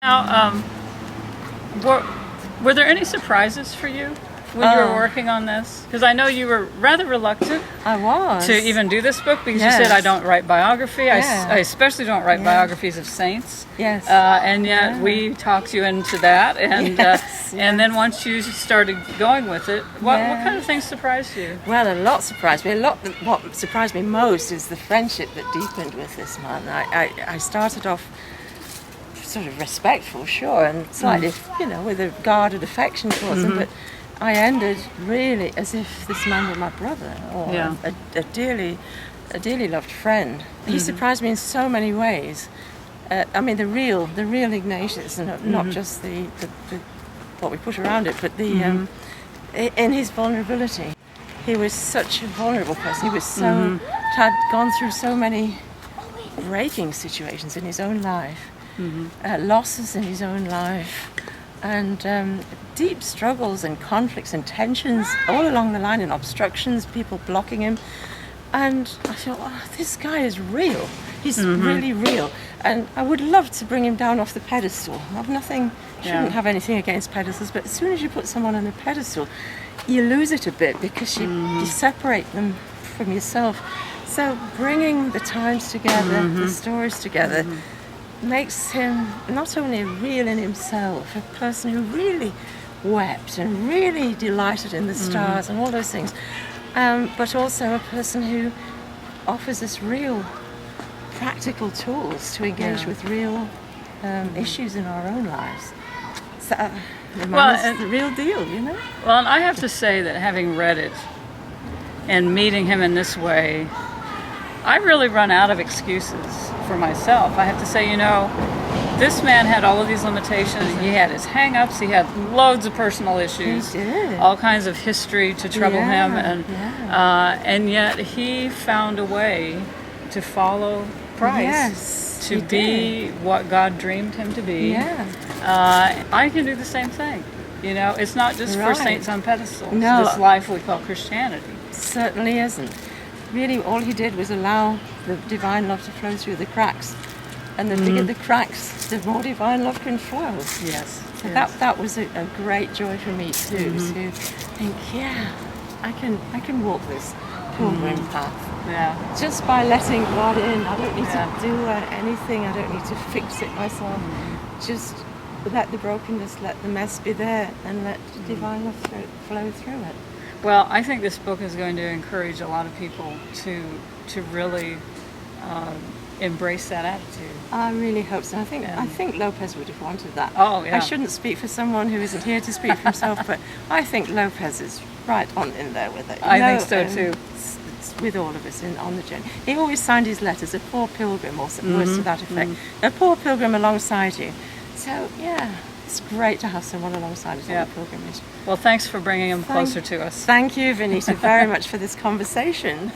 Now, were, were there any surprises for you when you were working on this? Because I know you were rather reluctant I was. to even do this book because Yes. you said, I don't write biography. Yeah. I especially don't write Yeah. biographies of saints. Yes. And yet Yeah. we talked you into that. And, Yes, and then once you started going with it, what kind of Yes. things surprised you? Well, a lot surprised me. What surprised me most is the friendship that deepened with this man. I started off sort of respectful, sure, and slightly, with a guarded affection towards him, but I ended really as if this man were my brother or Yeah. a dearly loved friend. He surprised me in so many ways. I mean, the real Ignatius, and not just the what we put around it, but in his vulnerability. He was such a vulnerable person. He was had gone through so many breaking situations in his own life, losses in his own life, and deep struggles and conflicts and tensions all along the line, and obstructions, people blocking him. And I thought, oh, this guy is real. He's really real. And I would love to bring him down off the pedestal. Shouldn't have anything against pedestals, but as soon as you put someone on a pedestal, you lose it a bit because you separate them from yourself. So bringing the times together, the stories together, makes him not only real in himself, a person who really wept and really delighted in the stars and all those things, but also a person who offers us real practical tools to engage with real issues in our own lives. So the man is the real deal, Well, and I have to say that having read it and meeting him in this way, I really run out of excuses for myself. I have to say, this man had all of these limitations. He had his hang-ups. He had loads of personal issues. He did. All kinds of history to trouble him. And yet he found a way to follow Christ, to be what God dreamed him to be. I can do the same thing. It's not just for saints on pedestals. No. This life we call Christianity. Certainly isn't. Really, all he did was allow the divine love to flow through the cracks. And the bigger the cracks, the more divine love can flow. Yes. So that was a great joy for me too, to think, I can walk this pilgrim path. Yeah. Just by letting God in. I don't need to do anything. I don't need to fix it myself. Just let the brokenness, let the mess be there, and let the divine love flow through it. Well, I think this book is going to encourage a lot of people to really embrace that attitude. I really hope so. I think Lopez would have wanted that. Oh, yeah. I shouldn't speak for someone who isn't here to speak for himself, but I think Lopez is right on in there with it. I think so too. It's with all of us on the journey. He always signed his letters a poor pilgrim, or words to that effect. A poor pilgrim alongside you. So it's great to have someone alongside us on the pilgrimage. Well, thanks for bringing him closer to us. Thank you, Vanita, very much for this conversation.